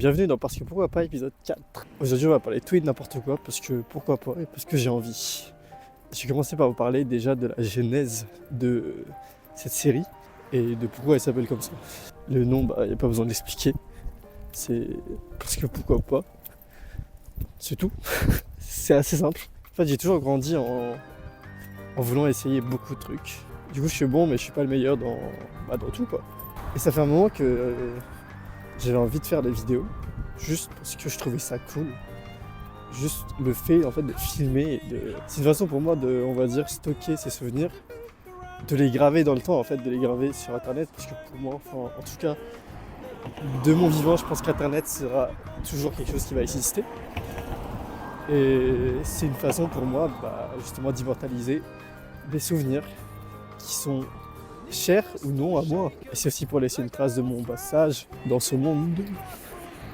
Bienvenue dans Parce que pourquoi pas, épisode 4. Aujourd'hui on va parler de tout et de n'importe quoi, parce que pourquoi pas et parce que j'ai envie. J'ai commencé par vous parler déjà de la genèse de cette série et de pourquoi elle s'appelle comme ça. Le nom, il n'y a pas besoin de l'expliquer. C'est parce que pourquoi pas. C'est tout. C'est assez simple. En fait j'ai toujours grandi en voulant essayer beaucoup de trucs. Du coup je suis bon mais je suis pas le meilleur dans tout quoi. Et ça fait un moment que j'avais envie de faire des vidéos, juste parce que je trouvais ça cool. Juste le fait en fait de filmer, c'est une façon pour moi de, on va dire, stocker ces souvenirs, de les graver dans le temps en fait, de les graver sur internet, parce que pour moi, enfin en tout cas, de mon vivant, je pense qu'internet sera toujours quelque chose qui va exister. Et c'est une façon pour moi justement d'immortaliser des souvenirs qui sont chers ou non à moi. Et c'est aussi pour laisser une trace de mon passage dans ce monde.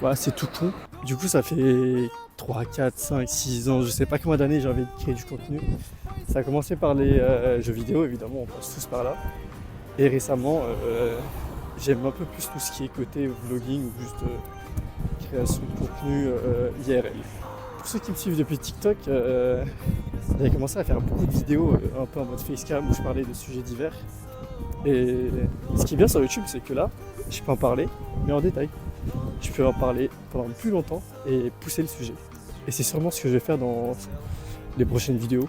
Voilà, c'est tout con. Du coup, ça fait 3, 4, 5, 6 ans, je sais pas combien d'années j'ai envie de créer du contenu. Ça a commencé par les jeux vidéo, évidemment, on passe tous par là. Et récemment, j'aime un peu plus tout ce qui est côté vlogging ou juste création de contenu IRL. Pour ceux qui me suivent depuis TikTok, j'avais commencé à faire beaucoup de vidéos un peu en mode facecam où je parlais de sujets divers. Et ce qui est bien sur YouTube, c'est que là, je peux en parler, mais en détail. Je peux en parler pendant plus longtemps et pousser le sujet. Et c'est sûrement ce que je vais faire dans les prochaines vidéos.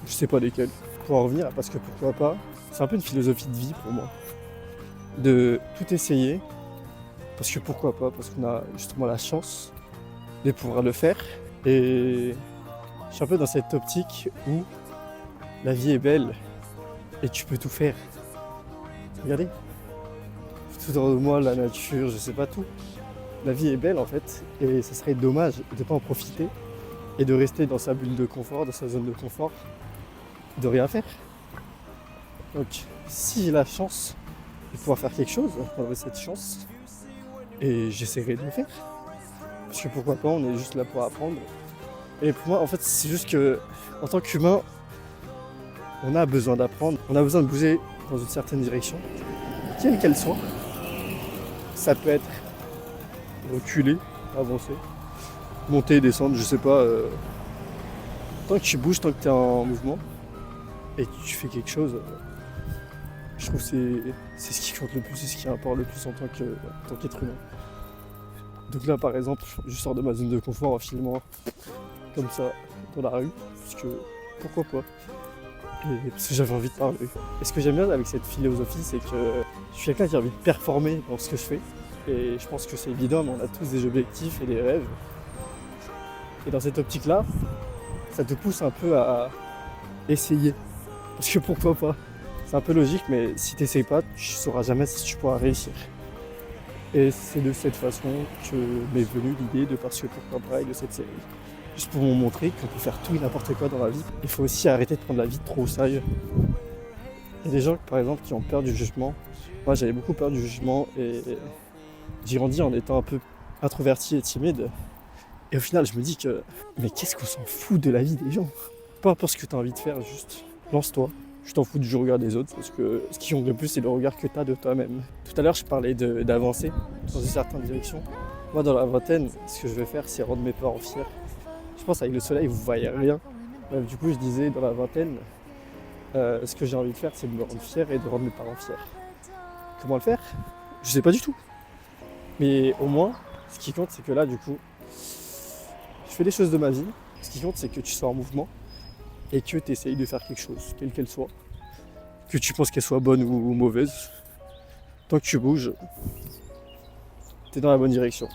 Je sais pas lesquelles. Pour en revenir, parce que pourquoi pas, c'est un peu une philosophie de vie pour moi. De tout essayer, parce que pourquoi pas, parce qu'on a justement la chance de pouvoir le faire. Et je suis un peu dans cette optique où la vie est belle et tu peux tout faire. Regardez, tout autour de moi, la nature, je sais pas tout. La vie est belle en fait, et ça serait dommage de ne pas en profiter et de rester dans sa bulle de confort, dans sa zone de confort, de rien faire. Donc, si j'ai la chance de pouvoir faire quelque chose, j'aurai cette chance et j'essaierai de le faire. Parce que pourquoi pas, on est juste là pour apprendre. Et pour moi, en fait, c'est juste que, en tant qu'humain, on a besoin d'apprendre, on a besoin de bouger dans une certaine direction, quelle qu'elle soit. Ça peut être reculer, avancer, monter, descendre, je sais pas. Tant que tu bouges, tant que tu es en mouvement et que tu fais quelque chose, je trouve que c'est ce qui compte le plus, c'est ce qui importe le plus en tant qu'être humain. Donc là, par exemple, je sors de ma zone de confort en filmant comme ça dans la rue, parce que pourquoi pas. Et parce que j'avais envie de parler. Et ce que j'aime bien avec cette philosophie, c'est que je suis quelqu'un qui a envie de performer dans ce que je fais. Et je pense que c'est évident, mais on a tous des objectifs et des rêves. Et dans cette optique-là, ça te pousse un peu à essayer. Parce que pourquoi pas. C'est un peu logique, mais si tu n'essayes pas, tu ne sauras jamais si tu pourras réussir. Et c'est de cette façon que m'est venue l'idée de Parce que pourquoi pas et de cette série. Juste pour vous montrer qu'on peut faire tout et n'importe quoi dans la vie. Il faut aussi arrêter de prendre la vie trop au sérieux. Il y a des gens, par exemple, qui ont peur du jugement. Moi, j'avais beaucoup peur du jugement et j'ai grandi en étant un peu introverti et timide. Et au final, je me dis que, mais qu'est-ce qu'on s'en fout de la vie des gens? Peu importe ce que tu as envie de faire, juste lance-toi. Je t'en fous du regard des autres, parce que ce qui compte le plus, c'est le regard que tu as de toi-même. Tout à l'heure, je parlais d'avancer dans une certaine direction. Moi, dans la vingtaine, ce que je vais faire, c'est rendre mes parents fiers. Je pense qu'avec le soleil, vous ne voyez rien. Du coup, je disais, dans la vingtaine, ce que j'ai envie de faire, c'est de me rendre fier et de rendre mes parents fiers. Comment le faire? Je sais pas du tout. Mais au moins, ce qui compte, c'est que là, du coup, je fais les choses de ma vie. Ce qui compte, c'est que tu sois en mouvement et que tu essayes de faire quelque chose, quelle qu'elle soit. Que tu penses qu'elle soit bonne ou mauvaise. Tant que tu bouges, tu es dans la bonne direction.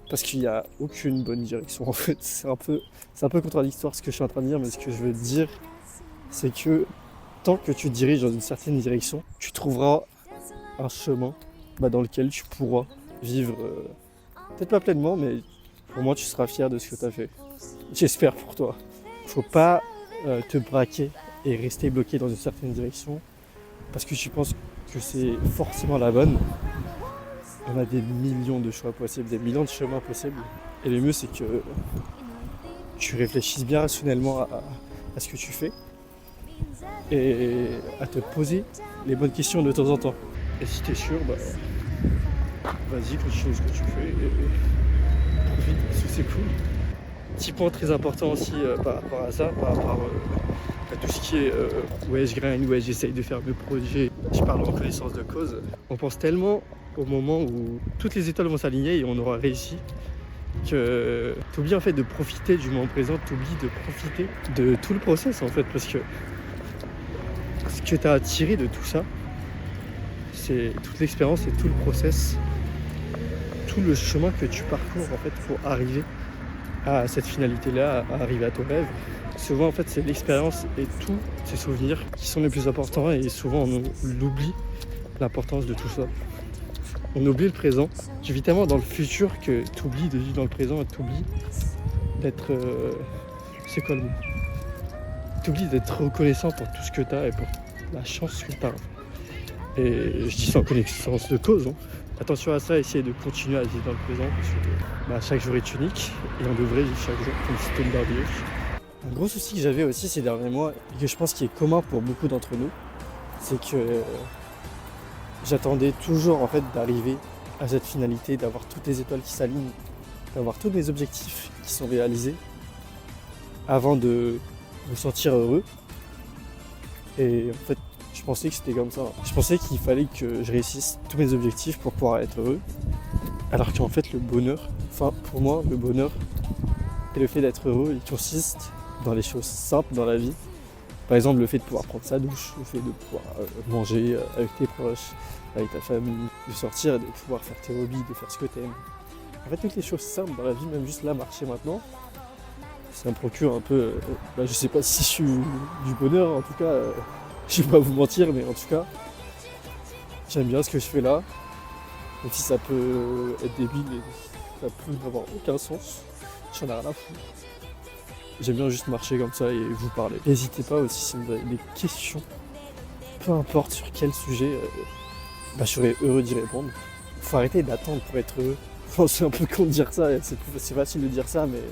Parce qu'il n'y a aucune bonne direction en fait. C'est un peu contradictoire ce que je suis en train de dire, mais ce que je veux dire, c'est que tant que tu te diriges dans une certaine direction, tu trouveras un chemin dans lequel tu pourras vivre, peut-être pas pleinement, mais au moins tu seras fier de ce que tu as fait. J'espère pour toi. Faut pas te braquer et rester bloqué dans une certaine direction parce que tu penses que c'est forcément la bonne. On a des millions de choix possibles, des millions de chemins possibles. Et le mieux, c'est que tu réfléchisses bien rationnellement à ce que tu fais et à te poser les bonnes questions de temps en temps. Et si tu es sûr, vas-y, continue ce que tu fais et profite parce que c'est cool. Petit point très important aussi par rapport à ça, par rapport à tout ce qui est ouais, je grind, ouais, j'essaye de faire mes projets, je parle en connaissance de cause. On pense tellement au moment où toutes les étoiles vont s'aligner et on aura réussi, que t'oublies en fait de profiter du moment présent, t'oublies de profiter de tout le process en fait, parce que ce que t'as à tirer de tout ça, c'est toute l'expérience et tout le process, tout le chemin que tu parcours en fait pour arriver à cette finalité-là, à arriver à ton rêve. Souvent en fait c'est l'expérience et tous ces souvenirs qui sont les plus importants et souvent on oublie l'importance de tout ça. On oublie le présent. Tu vis tellement dans le futur que tu oublies de vivre dans le présent et tu oublies d'être... c'est quoi le mot? Tu oublies d'être reconnaissant pour tout ce que tu as et pour la chance que tu as. Et je dis ça en connaissance de cause. Hein. Attention à ça, essayez de continuer à vivre dans le présent parce que chaque jour est unique et on devrait vivre chaque jour comme si c'était une merveille. Un gros souci que j'avais aussi ces derniers mois et que je pense qu'il est commun pour beaucoup d'entre nous, c'est que j'attendais toujours en fait d'arriver à cette finalité, d'avoir toutes les étoiles qui s'alignent, d'avoir tous mes objectifs qui sont réalisés avant de me sentir heureux. Et en fait, je pensais que c'était comme ça. Je pensais qu'il fallait que je réussisse tous mes objectifs pour pouvoir être heureux. Alors qu'en fait, le bonheur, enfin pour moi, le bonheur et le fait d'être heureux, il consiste dans les choses simples dans la vie. Par exemple, le fait de pouvoir prendre sa douche, le fait de pouvoir manger avec tes proches, avec ta famille, de sortir et de pouvoir faire tes hobbies, de faire ce que t'aimes. En fait, toutes les choses simples dans la vie, même juste là, marcher maintenant, ça me procure un peu, je sais pas si je suis du bonheur, en tout cas, je vais pas vous mentir, mais en tout cas, j'aime bien ce que je fais là, même si ça peut être débile et ça peut n'avoir aucun sens, j'en ai rien à foutre. J'aime bien juste marcher comme ça et vous parler. N'hésitez pas aussi si vous avez des questions, peu importe sur quel sujet, je serais heureux d'y répondre. Faut arrêter d'attendre pour être heureux. Enfin, c'est un peu con de dire ça, c'est facile de dire ça, mais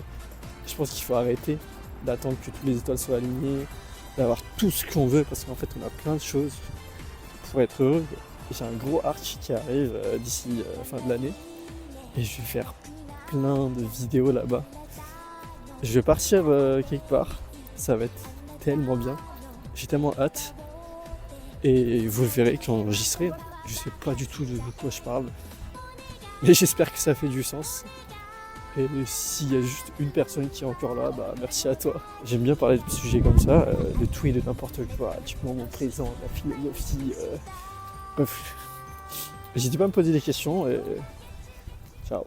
je pense qu'il faut arrêter d'attendre que toutes les étoiles soient alignées, d'avoir tout ce qu'on veut, parce qu'en fait on a plein de choses pour être heureux. J'ai un gros arc qui arrive d'ici la fin de l'année et je vais faire plein de vidéos là-bas. Je vais partir quelque part, ça va être tellement bien, j'ai tellement hâte et vous le verrez quand j'y serai. Je sais pas du tout de quoi je parle, mais j'espère que ça fait du sens. Et s'il y a juste une personne qui est encore là, merci à toi. J'aime bien parler de sujets comme ça, de tout et de n'importe quoi, du moment présent, de la philosophie, bref. N'hésitez pas à me poser des questions et ciao.